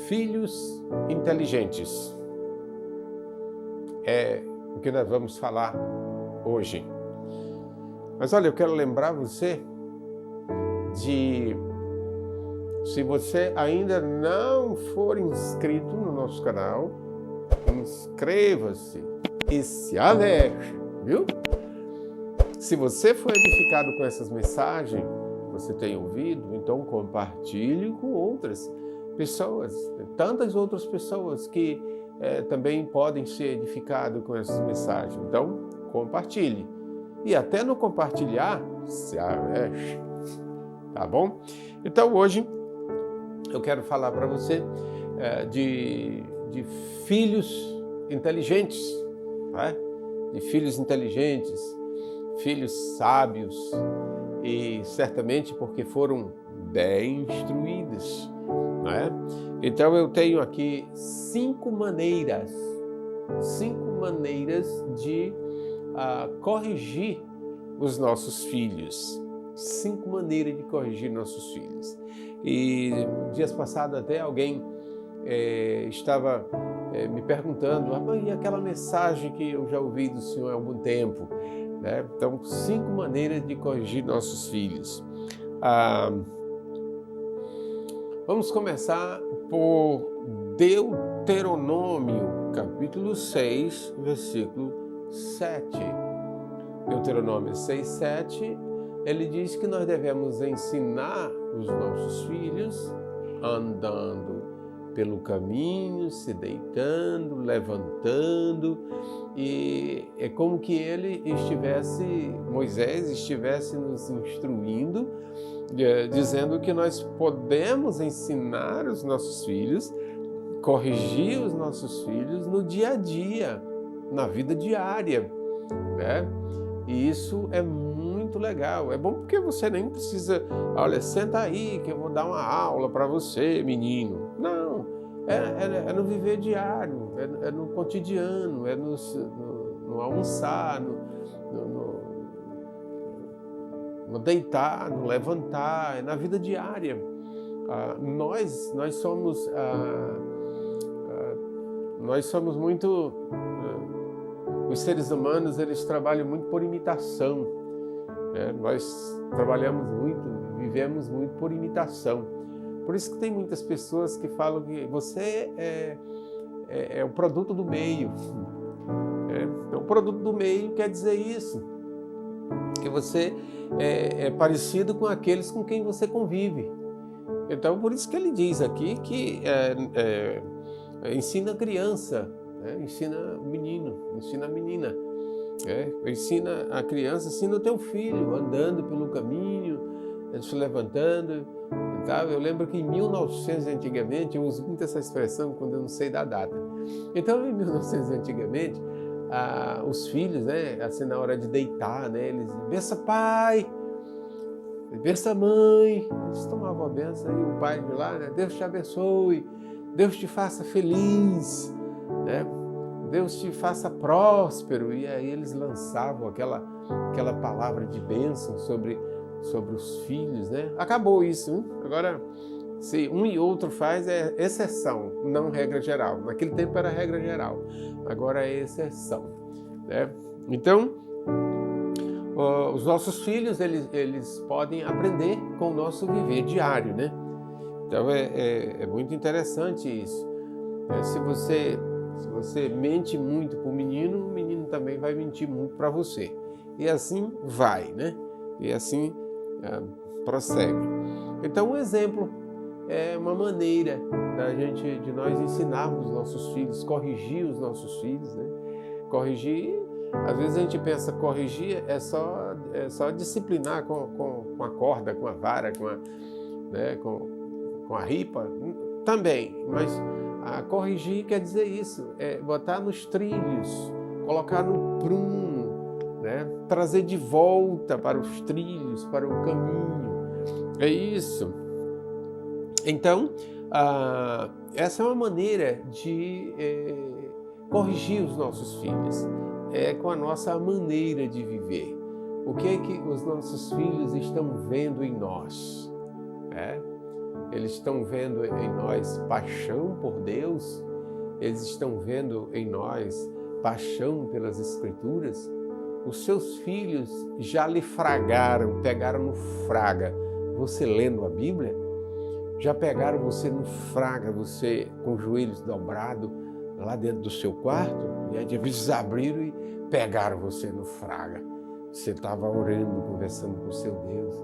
Filhos inteligentes. É o que nós vamos falar hoje. Mas olha, eu quero lembrar você de, se você ainda não for inscrito no nosso canal, inscreva-se e se alerte, viu? Se você foi edificado com essas mensagens, você tem ouvido, então compartilhe com outras pessoas, tantas outras pessoas que também podem ser edificadas com essas mensagens. Então, compartilhe. E até no compartilhar, se alerte, tá bom? Então, hoje, eu quero falar para você de filhos inteligentes, né? De filhos inteligentes, filhos sábios, e certamente porque foram bem instruídos, né? Então eu tenho aqui 5 maneiras de corrigir os nossos filhos. 5 maneiras de corrigir nossos filhos. E dias passados até alguém estava me perguntando, e aquela mensagem que eu já ouvi do Senhor há algum tempo, né? Então, 5 maneiras de corrigir nossos filhos. Vamos começar por Deuteronômio, capítulo 6, versículo 7. Deuteronômio 6, 7, ele diz que nós devemos ensinar os nossos filhos andando pelo caminho, se deitando, levantando, e é como que Moisés estivesse nos instruindo, dizendo que nós podemos ensinar os nossos filhos, corrigir os nossos filhos no dia a dia, na vida diária, né? E isso é muito legal. É bom porque você nem precisa, olha, senta aí que eu vou dar uma aula para você, menino. Não, é no viver diário, é no cotidiano, é no almoçar, no deitar, no levantar, é na vida diária. Nós somos muito... Os seres humanos, eles trabalham muito por imitação. Nós trabalhamos muito, vivemos muito por imitação. Por isso que tem muitas pessoas que falam que você é o produto do meio. O produto do meio quer dizer isso, que você é parecido com aqueles com quem você convive. Então, por isso que ele diz aqui que ensina a criança, ensina o menino, ensina a menina. Ensina a criança, ensina o teu filho, andando pelo caminho, se levantando. Eu lembro que em 1900 antigamente, eu uso muito essa expressão quando eu não sei da data. Então, em 1900 antigamente, os filhos, assim na hora de deitar, eles, bença pai, bença mãe, eles tomavam a benção e o pai de lá, Deus te abençoe, Deus te faça feliz, Deus te faça próspero, e aí eles lançavam aquela palavra de bênção sobre os filhos, Acabou isso, hein? Agora, se um e outro faz, é exceção, não regra geral. Naquele tempo era regra geral, agora é exceção, Então, os nossos filhos, eles podem aprender com o nosso viver diário, Então, é muito interessante isso. Se você mente muito para o menino também vai mentir muito para você. E assim vai, E assim prossegue. Então, um exemplo é uma maneira de nós ensinarmos os nossos filhos, corrigir os nossos filhos, Corrigir, às vezes a gente pensa corrigir é só disciplinar com a corda, com a vara, com a ripa, também, mas corrigir quer dizer isso, botar nos trilhos, colocar no prumo, trazer de volta para os trilhos, para o caminho. É isso. Então, essa é uma maneira de corrigir os nossos filhos, com a nossa maneira de viver. O que é que os nossos filhos estão vendo em nós? eles estão vendo em nós paixão por Deus, eles estão vendo em nós paixão pelas Escrituras. Os seus filhos já lhe fragaram, pegaram no fraga, você lendo a Bíblia? Já pegaram você no fraga, você com os joelhos dobrados lá dentro do seu quarto? E aí eles abriram e pegaram você no fraga. Você estava orando, conversando com o seu Deus,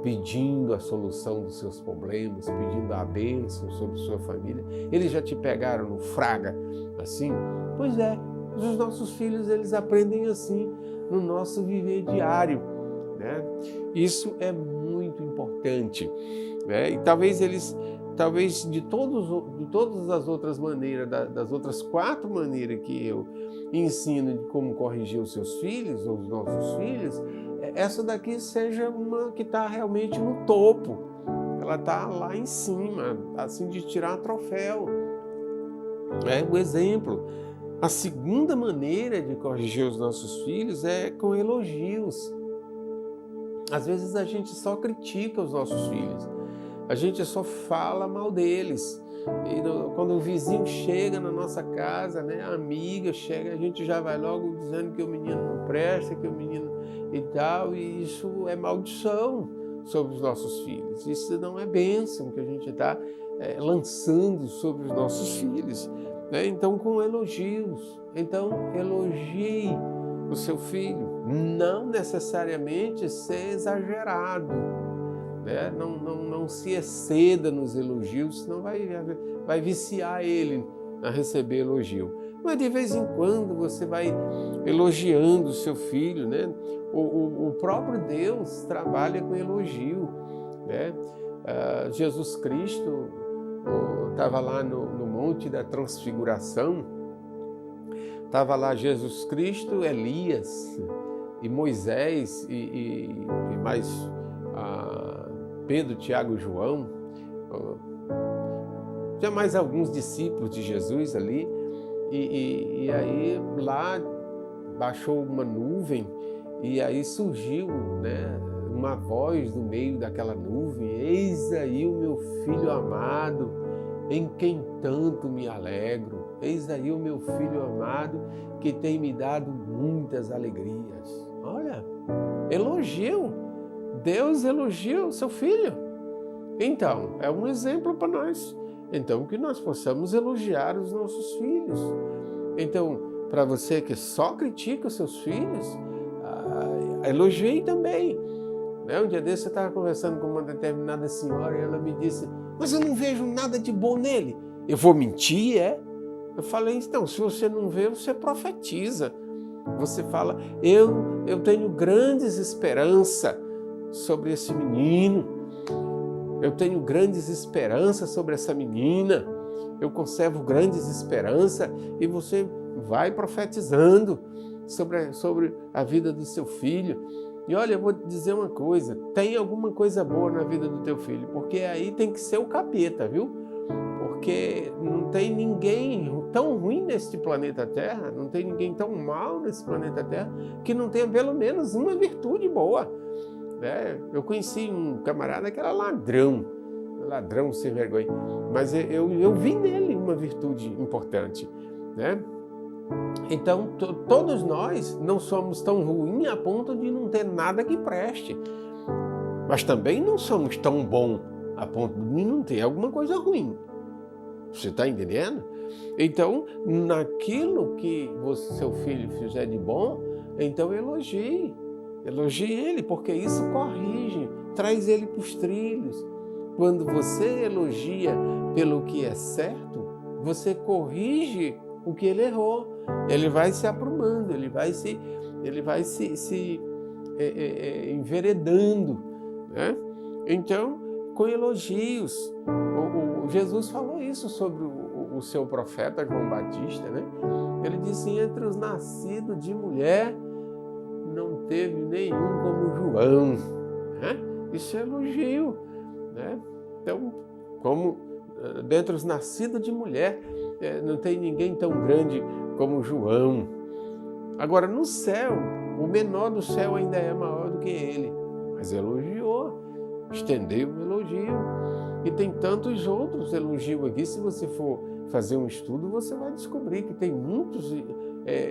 pedindo a solução dos seus problemas, pedindo a bênção sobre sua família. Eles já te pegaram no fraga assim? Pois é, os nossos filhos, eles aprendem assim no nosso viver diário, né? Isso é muito importante, né? E talvez de todas as outras maneiras, das outras 4 maneiras que eu ensino de como corrigir os seus filhos, ou os nossos filhos, essa daqui seja uma que está realmente no topo. Ela está lá em cima, assim, de tirar troféu. É o exemplo. A segunda maneira de corrigir os nossos filhos é com elogios. Às vezes a gente só critica os nossos filhos, a gente só fala mal deles. E quando o vizinho chega na nossa casa, né, a amiga chega, a gente já vai logo dizendo que o menino não presta, que o menino e tal, e isso é maldição sobre os nossos filhos. Isso não é bênção que a gente está lançando sobre os nossos filhos, né? Então, com elogios. Então, elogie o seu filho. Não necessariamente ser exagerado, né? Não se exceda nos elogios, senão vai viciar ele a receber elogio. Mas de vez em quando você vai elogiando o seu filho, né? O próprio Deus trabalha com elogio, né? Jesus Cristo estava lá no Monte da Transfiguração, estava lá Jesus Cristo, Elias e Moisés e mais Pedro, Tiago e João. Tinha mais alguns discípulos de Jesus ali, e aí lá baixou uma nuvem e aí surgiu, né, uma voz do meio daquela nuvem: eis aí o meu filho amado, em quem tanto me alegro. Eis aí o meu filho amado, que tem me dado muitas alegrias. Olha, elogio. Deus elogia o seu filho. Então, é um exemplo para nós. Então, que nós possamos elogiar os nossos filhos. Então, para você que só critica os seus filhos, elogie também. Um dia desse eu estava conversando com uma determinada senhora e ela me disse: mas eu não vejo nada de bom nele. Eu vou mentir, é? Eu falei: então, se você não vê, você profetiza. Você fala: eu tenho grandes esperanças sobre esse menino. Eu tenho grandes esperanças sobre essa menina. Eu conservo grandes esperanças. E você vai profetizando sobre a vida do seu filho. E olha, eu vou te dizer uma coisa: tem alguma coisa boa na vida do teu filho, porque aí tem que ser o capeta, viu? Porque não tem ninguém tão ruim neste planeta Terra, não tem ninguém tão mal nesse planeta Terra, que não tenha pelo menos uma virtude boa. Eu conheci um camarada que era ladrão sem vergonha, mas eu vi nele uma virtude importante, né? Então, todos nós não somos tão ruins a ponto de não ter nada que preste, mas também não somos tão bons a ponto de não ter alguma coisa ruim. Você está entendendo? Então, naquilo que seu filho fizer de bom, então elogie ele, porque isso corrige, traz ele para os trilhos. Quando você elogia pelo que é certo, você corrige o que ele errou. Ele vai se aprumando, ele vai se enveredando, né? Então, com elogios. Jesus falou isso sobre o seu profeta João Batista, né? Ele disse: entre os nascidos de mulher, não teve nenhum como João, né? Isso é elogio, né? Então, como dentre os nascidos de mulher, não tem ninguém tão grande como João. Agora, no céu, o menor do céu ainda é maior do que ele, mas elogiou. estender um elogio. E tem tantos outros elogios aqui. Se você for fazer um estudo, você vai descobrir que tem muitos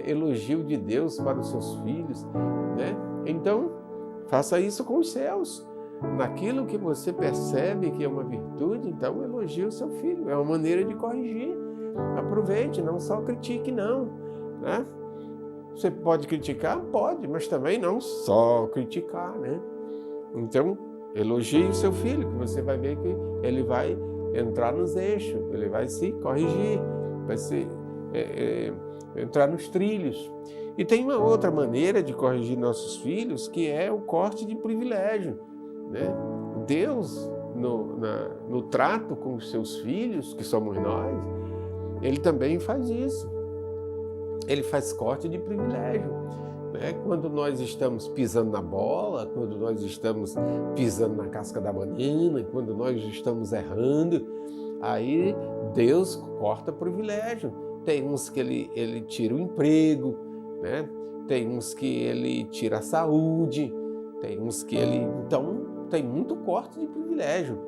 elogios de Deus para os seus filhos, né? Então, faça isso com os céus. Naquilo que você percebe que é uma virtude, então elogie o seu filho. É uma maneira de corrigir. Aproveite, não só critique, não, né? Você pode criticar? Pode, mas também não só criticar, né? Então, elogie o seu filho, que você vai ver que ele vai entrar nos eixos, ele vai se corrigir, vai se entrar nos trilhos. E tem uma outra maneira de corrigir nossos filhos, que é o corte de privilégio, né? Deus, no trato com os seus filhos, que somos nós, ele também faz isso. Ele faz corte de privilégio, né? Quando nós estamos pisando na bola, quando nós estamos pisando na casca da banana, quando nós estamos errando, aí Deus corta privilégio. Tem uns que ele tira o emprego, né? Tem uns que ele tira a saúde, tem uns que ele... Então, tem muito corte de privilégio,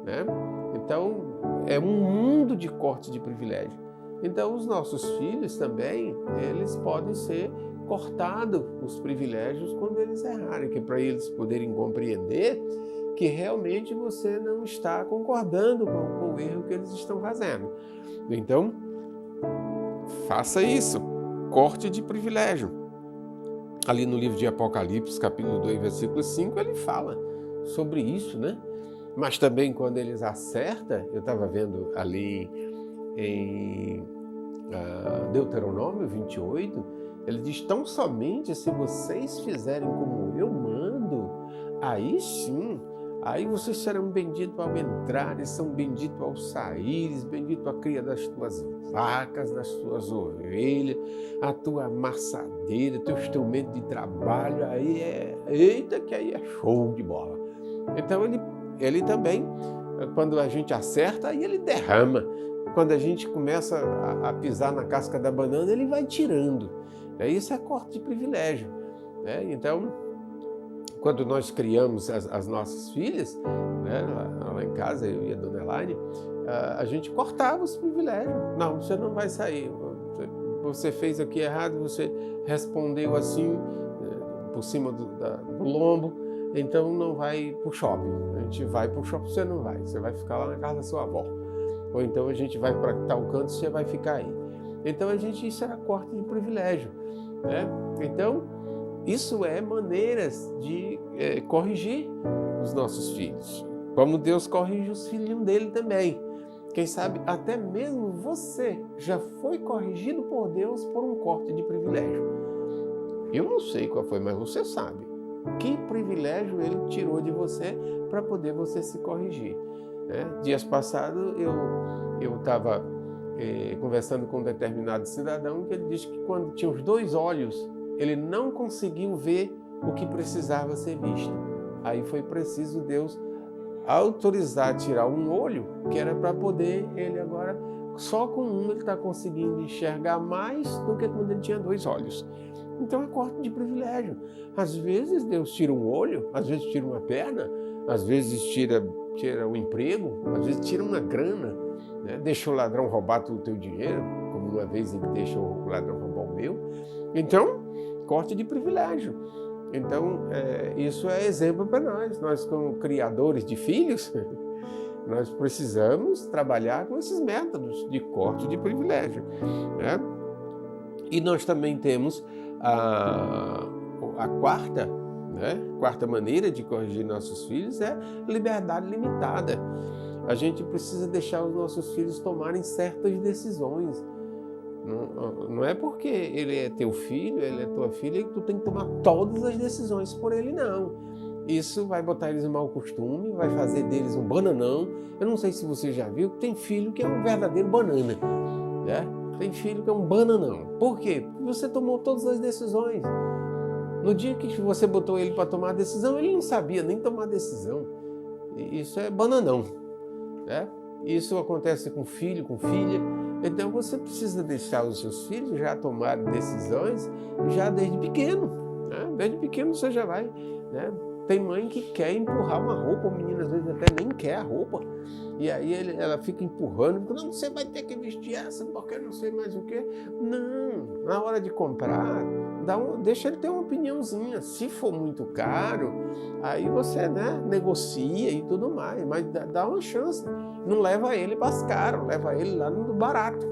né? Então, é um mundo de corte de privilégio. Então, os nossos filhos também, eles podem ser cortados os privilégios quando eles errarem, que é para eles poderem compreender que realmente você não está concordando com o erro que eles estão fazendo. Então, faça isso, corte de privilégio. Ali no livro de Apocalipse, capítulo 2, versículo 5, ele fala sobre isso, né? Mas também quando eles acertam, eu estava vendo ali em Deuteronômio 28, ele diz: tão somente se vocês fizerem como eu mando, aí sim, aí vocês serão benditos ao entrar, são benditos ao sair, bendito a cria das tuas vacas, das tuas ovelhas, a tua amassadeira, teu instrumento de trabalho, aí eita, que aí é show de bola. Então ele também, quando a gente acerta, aí ele derrama. Quando a gente começa a pisar na casca da banana, ele vai tirando. Isso é corte de privilégio, né? Então, quando nós criamos as nossas filhas, né, lá em casa, eu e a dona Elaine, a gente cortava os privilégios. Não, você não vai sair. Você fez aqui errado, você respondeu assim, por cima do lombo, então não vai para o shopping. A gente vai para o shopping, você não vai. Você vai ficar lá na casa da sua avó. Ou então a gente vai para tal canto, você vai ficar aí. Então isso era corte de privilégio, né? Então, isso é maneiras de corrigir os nossos filhos. Como Deus corrige os filhinhos dele também. Quem sabe até mesmo você já foi corrigido por Deus por um corte de privilégio. Eu não sei qual foi, mas você sabe. Que privilégio ele tirou de você para poder você se corrigir. Dias passados eu estava conversando com um determinado cidadão que ele disse que quando tinha os dois olhos, ele não conseguiu ver o que precisava ser visto. Aí foi preciso Deus autorizar tirar um olho, que era para poder ele agora, só com um ele está conseguindo enxergar mais do que quando ele tinha dois olhos. Então é corte de privilégio. Às vezes Deus tira um olho, às vezes tira uma perna, às vezes tira o emprego, às vezes tira uma grana, né? Deixa o ladrão roubar o teu dinheiro, como uma vez ele deixou o ladrão roubar o meu. Então, corte de privilégio. Então, isso é exemplo para nós como criadores de filhos, nós precisamos trabalhar com esses métodos de corte de privilégio, né? E nós também temos a quarta maneira de corrigir nossos filhos é liberdade limitada. A gente precisa deixar os nossos filhos tomarem certas decisões. Não é porque ele é teu filho, ele é tua filha, que tu tem que tomar todas as decisões por ele, não. Isso vai botar eles em mau costume, vai fazer deles um bananão. Eu não sei se você já viu, tem filho que é um verdadeiro banana, né? Tem filho que é um bananão. Por quê? Porque você tomou todas as decisões. No dia que você botou ele para tomar a decisão, ele não sabia nem tomar a decisão. Isso é bananão, né? Isso acontece com filho, com filha. Então você precisa deixar os seus filhos já tomarem decisões já desde pequeno, né? Desde pequeno você já vai, né, Tem mãe que quer empurrar uma roupa, o menino às vezes até nem quer a roupa. E aí ela fica empurrando, não, você vai ter que vestir essa, porque não sei mais o quê. Não, na hora de comprar, deixa ele ter uma opiniãozinha. Se for muito caro, aí você, né, negocia e tudo mais, mas dá uma chance. Não leva ele para as caras, leva ele lá no barato.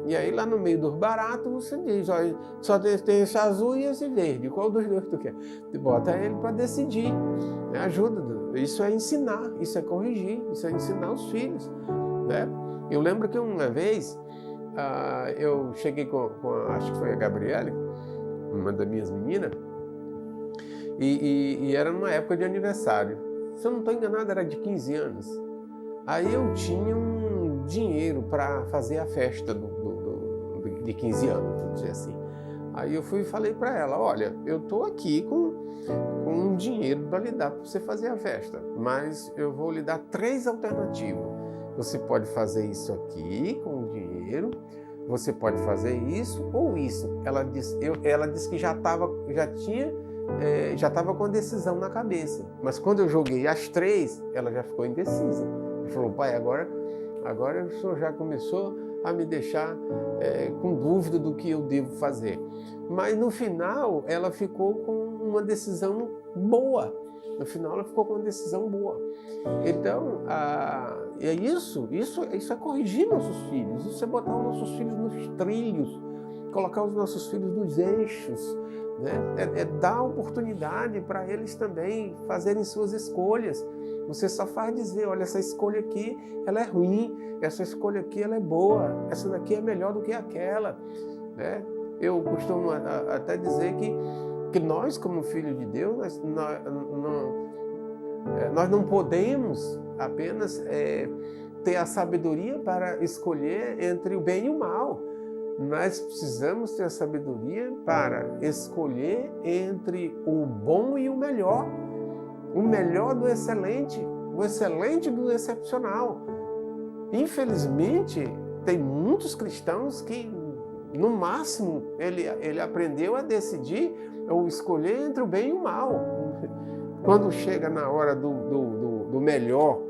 E aí lá no meio dos baratos você diz, olha, só tem esse azul e esse verde, qual dos dois tu quer? Tu bota ele para decidir, né? Ajuda, isso é ensinar, isso é corrigir, isso é ensinar os filhos, né? Eu lembro que uma vez eu cheguei acho que foi a Gabriele, uma das minhas meninas, e era numa época de aniversário, se eu não estou enganado era de 15 anos, aí eu tinha um dinheiro para fazer a festa de 15 anos, vamos dizer assim. Aí eu fui e falei para ela, olha, eu estou aqui com um dinheiro para lhe dar para você fazer a festa, mas eu vou lhe dar 3 alternativas. Você pode fazer isso aqui com o dinheiro, você pode fazer isso ou isso. Ela disse que já estava com a decisão na cabeça, mas quando eu joguei as 3, ela já ficou indecisa. Ela falou, pai, agora o senhor já começou a me deixar com dúvida do que eu devo fazer. Mas no final ela ficou com uma decisão boa. No final ela ficou com uma decisão boa. Então, é isso é corrigir nossos filhos, isso é botar os nossos filhos nos trilhos, colocar os nossos filhos nos eixos, né? É dar oportunidade para eles também fazerem suas escolhas. Você só faz dizer, olha, essa escolha aqui, ela é ruim, essa escolha aqui, ela é boa, essa daqui é melhor do que aquela, né? Eu costumo até dizer que nós, como filhos de Deus, nós não podemos apenas ter a sabedoria para escolher entre o bem e o mal. Nós precisamos ter a sabedoria para escolher entre o bom e o melhor do excelente, o excelente do excepcional. Infelizmente, tem muitos cristãos que, no máximo, ele aprendeu a decidir ou escolher entre o bem e o mal. Quando chega na hora do melhor,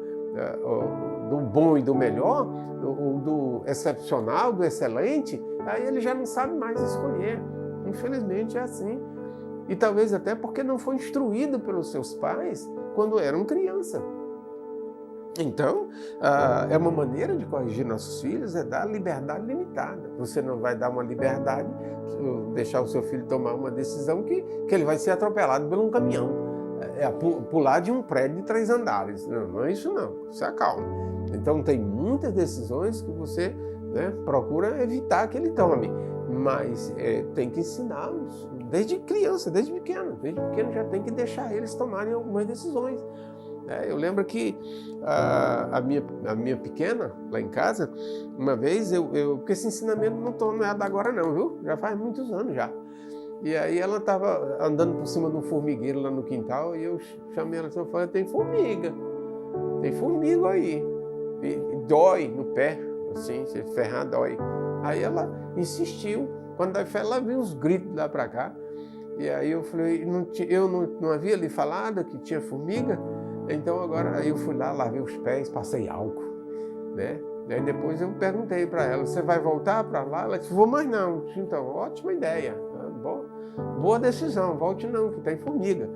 do bom e do melhor, do excepcional, do excelente, aí ele já não sabe mais escolher. Infelizmente é assim. E talvez até porque não foi instruído pelos seus pais quando eram criança. Então, é uma maneira de corrigir nossos filhos, é dar liberdade limitada. Você não vai dar uma liberdade, deixar o seu filho tomar uma decisão que ele vai ser atropelado por um caminhão. Pular de um prédio de 3 andares. Não é isso não, se acalma. Então tem muitas decisões que você, né, procura evitar que ele tome. Mas tem que ensiná-los desde criança, desde pequeno já tem que deixar eles tomarem algumas decisões. Eu lembro que a minha pequena, lá em casa, uma vez, porque esse ensinamento não é da agora não, viu? Já faz muitos anos já. E aí ela estava andando por cima de um formigueiro lá no quintal e eu chamei ela e falei, tem formiga aí. E dói no pé, assim, se ferrar dói. Aí ela insistiu. Quando ela viu os gritos lá para cá. E aí eu falei, eu não havia lhe falado que tinha formiga? Então agora aí eu fui lá, lavei os pés, passei álcool, né? Aí depois eu perguntei para ela, você vai voltar para lá? Ela disse, vou mais não. Então, ótima ideia, boa decisão, volte não, que tem formiga.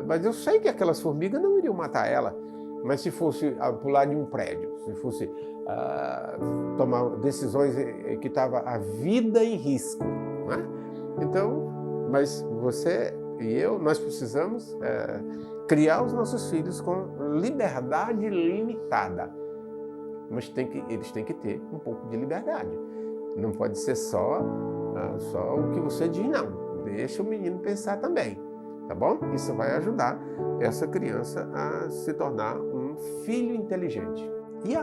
Mas eu sei que aquelas formigas não iriam matar ela, mas se fosse pular de um prédio, se fosse tomar decisões que estavam a vida em risco, né? Então, mas você e eu, nós precisamos criar os nossos filhos com liberdade limitada. Mas eles têm que ter um pouco de liberdade. Não pode ser só o que você diz, não. Deixa o menino pensar também, tá bom? Isso vai ajudar essa criança a se tornar um filho inteligente. E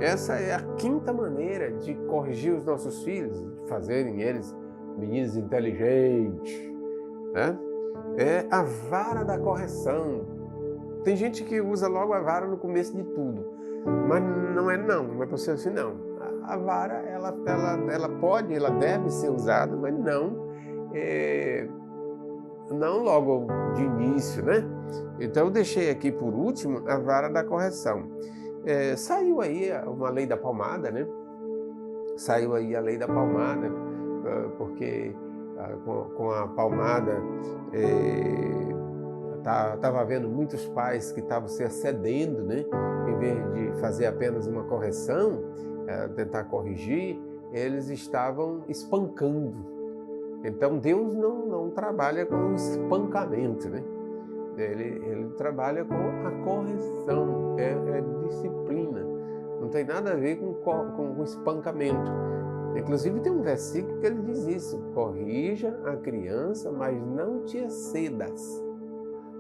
essa é a quinta maneira de corrigir os nossos filhos, de fazerem eles meninos inteligentes, né? É a vara da correção. Tem gente que usa logo a vara no começo de tudo, mas não é para ser assim não. A vara, ela deve ser usada, mas não logo de início, né? Então eu deixei aqui por último a vara da correção. Saiu aí uma lei da palmada, né? Saiu aí a lei da palmada, porque com a palmada estava havendo muitos pais que estavam se excedendo, né? Em vez de fazer apenas uma correção, tentar corrigir, eles estavam espancando. Então Deus não trabalha com espancamento, né? Ele trabalha com a correção, é disciplina. Não tem nada a ver com espancamento. Inclusive tem um versículo que ele diz isso: corrija a criança, mas não te excedas,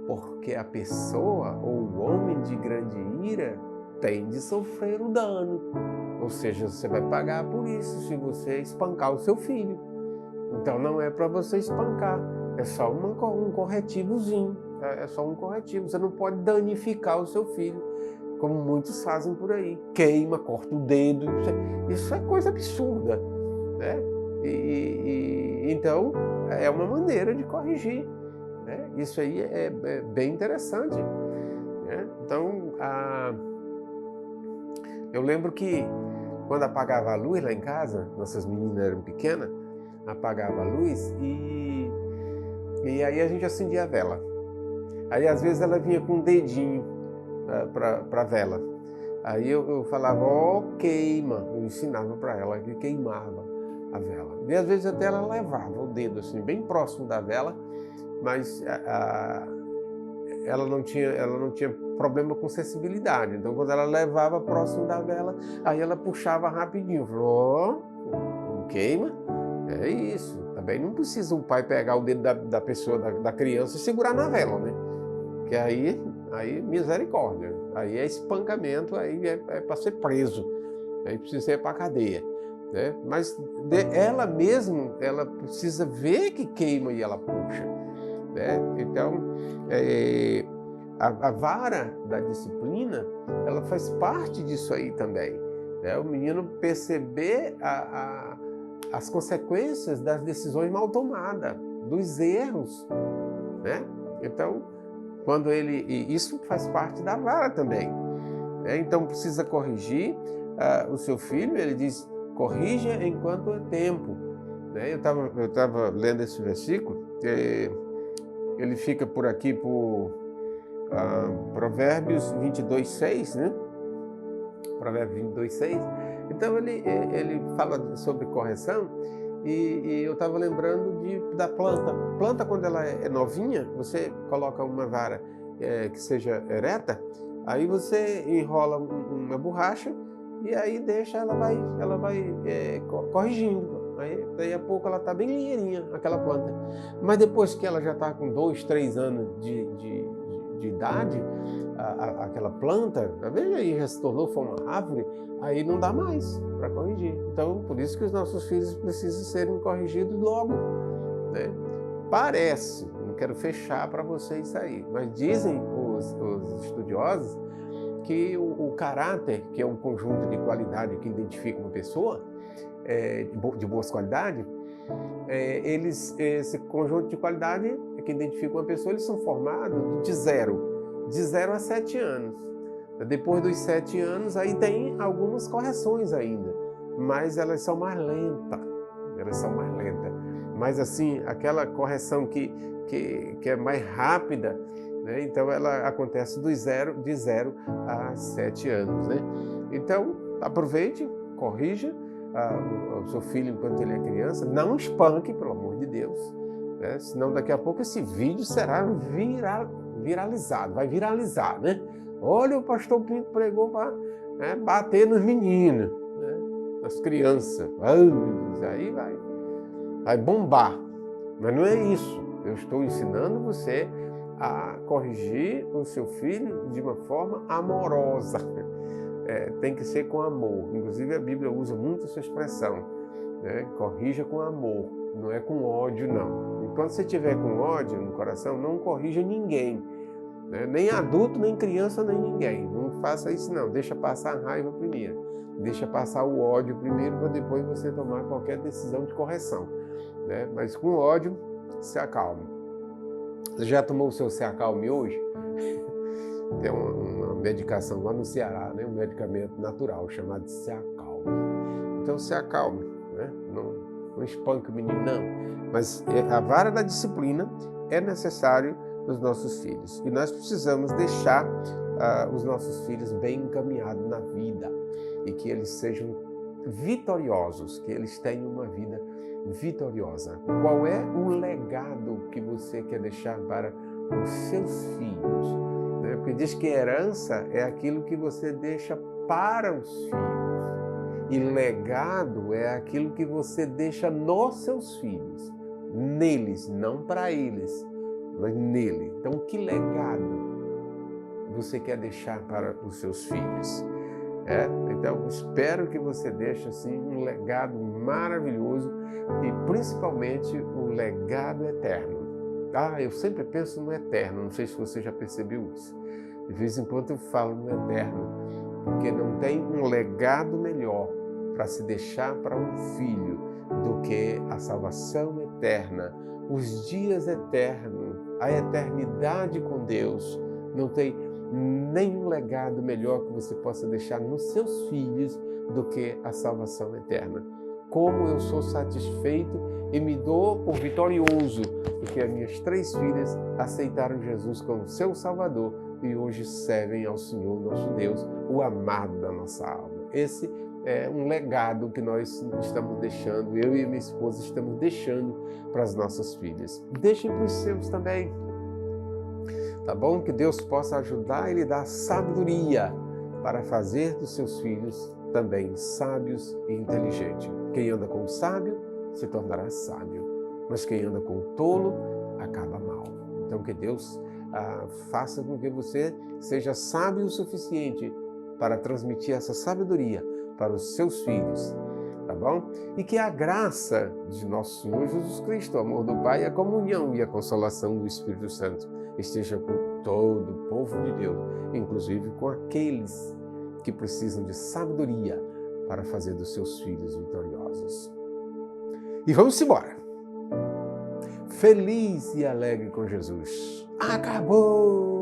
porque a pessoa ou o homem de grande ira tem de sofrer o dano. Ou seja, você vai pagar por isso se você espancar o seu filho. Então não é para você espancar, é só um corretivozinho, é só um corretivo. Você não pode danificar o seu filho, como muitos fazem por aí. Queima, corta o dedo, isso é coisa absurda, né? Então é uma maneira de corrigir, né? Isso aí é bem interessante, né? Então eu lembro que quando apagava a luz lá em casa, nossas meninas eram pequenas, apagava a luz e aí a gente acendia a vela. Aí às vezes ela vinha com um dedinho para a vela. Aí eu falava, queima, eu ensinava para ela que queimava a vela. E às vezes até ela levava o dedo assim bem próximo da vela, mas ela não tinha problema com sensibilidade. Então quando ela levava próximo da vela, aí ela puxava rapidinho, falou, não queima. É isso. Também não precisa o pai pegar o dedo da pessoa, da criança e segurar na vela, né? Que aí misericórdia. Aí é espancamento, aí é para ser preso. Aí precisa ir para a cadeia, né? Mas ela mesmo, ela precisa ver que queima e ela puxa, né? Então, a vara da disciplina, ela faz parte disso aí também, né? O menino perceber as consequências das decisões mal tomadas, dos erros, né? Então, isso faz parte da vara também, né? Então, precisa corrigir o seu filho. Ele diz, corrija enquanto é tempo, né? Eu estava lendo esse versículo, ele fica por aqui por Provérbios 22:6, né? Provérbios 22:6. Então ele fala sobre correção e eu estava lembrando da planta. Planta, quando ela é novinha, você coloca uma vara que seja ereta, aí você enrola uma borracha e aí deixa, ela vai corrigindo. Aí, daí a pouco ela está bem ligeirinha, aquela planta. Mas depois que ela já está com 2, 3 anos de idade, aquela planta, veja aí, já se tornou uma árvore, aí não dá mais para corrigir. Então, por isso que os nossos filhos precisam serem corrigidos logo, né? Parece, não quero fechar para vocês aí, mas dizem os estudiosos que o caráter, que é um conjunto de qualidade que identifica uma pessoa, de boas qualidades, esse conjunto de qualidade que identifica uma pessoa, eles são formados de 0 a 7 anos. Depois dos 7 anos, aí tem algumas correções ainda, mas elas são mais lentas. Mas assim, aquela correção que é mais rápida, né? Então ela acontece de 0 a 7 anos, né? Então, aproveite, corrija o seu filho enquanto ele é criança, não espanque, pelo amor de Deus, né? Senão daqui a pouco esse vídeo será viralizado, vai viralizar, né? Olha, o pastor Pinto pregou para bater nos meninos, né? Nas crianças. Aí vai bombar. Mas não é isso. Eu estou ensinando você a corrigir o seu filho de uma forma amorosa. Tem que ser com amor. Inclusive a Bíblia usa muito essa expressão, né? Corrija com amor, não é com ódio, não. E quando você tiver com ódio no coração, não corrija ninguém, né? Nem adulto, nem criança, nem ninguém. Não faça isso, não. Deixa passar a raiva primeiro. Deixa passar o ódio primeiro, para depois você tomar qualquer decisão de correção, né? Mas com ódio, se acalma. Você já tomou o seu Ceacalme hoje? Tem uma medicação lá no Ceará, né? Um medicamento natural chamado Ceacalme. Então se acalme, né? Não espanque o menino, não. Mas a vara da disciplina é necessário nos nossos filhos. E nós precisamos deixar os nossos filhos bem encaminhados na vida e que eles sejam vitoriosos, que eles tenham uma vida vitoriosa. Qual é o legado que você quer deixar para os seus filhos? Porque diz que herança é aquilo que você deixa para os filhos. E legado é aquilo que você deixa nos seus filhos. Neles, não para eles, mas nele. Então, que legado você quer deixar para os seus filhos? Então, espero que você deixe assim, um legado maravilhoso e principalmente o legado eterno. Eu sempre penso no eterno, não sei se você já percebeu isso. De vez em quando eu falo no eterno, porque não tem um legado melhor para se deixar para um filho do que a salvação eterna, os dias eternos, a eternidade com Deus. Não tem nenhum legado melhor que você possa deixar nos seus filhos do que a salvação eterna. Como eu sou satisfeito e me dou por vitorioso, porque as minhas 3 filhas aceitaram Jesus como seu Salvador e hoje servem ao Senhor, nosso Deus, o amado da nossa alma. Esse é um legado que nós estamos deixando, eu e minha esposa estamos deixando para as nossas filhas. Deixem para os seus também. Tá bom? Que Deus possa ajudar e lhe dar sabedoria para fazer dos seus filhos também sábios e inteligentes. Quem anda com o sábio se tornará sábio, mas quem anda com o tolo acaba mal. Então que Deus faça com que você seja sábio o suficiente para transmitir essa sabedoria para os seus filhos, tá bom? E que a graça de nosso Senhor Jesus Cristo, o amor do Pai, a comunhão e a consolação do Espírito Santo esteja com todo o povo de Deus, inclusive com aqueles que precisam de sabedoria para fazer dos seus filhos vitoriosos. E vamos embora. Feliz e alegre com Jesus. Acabou!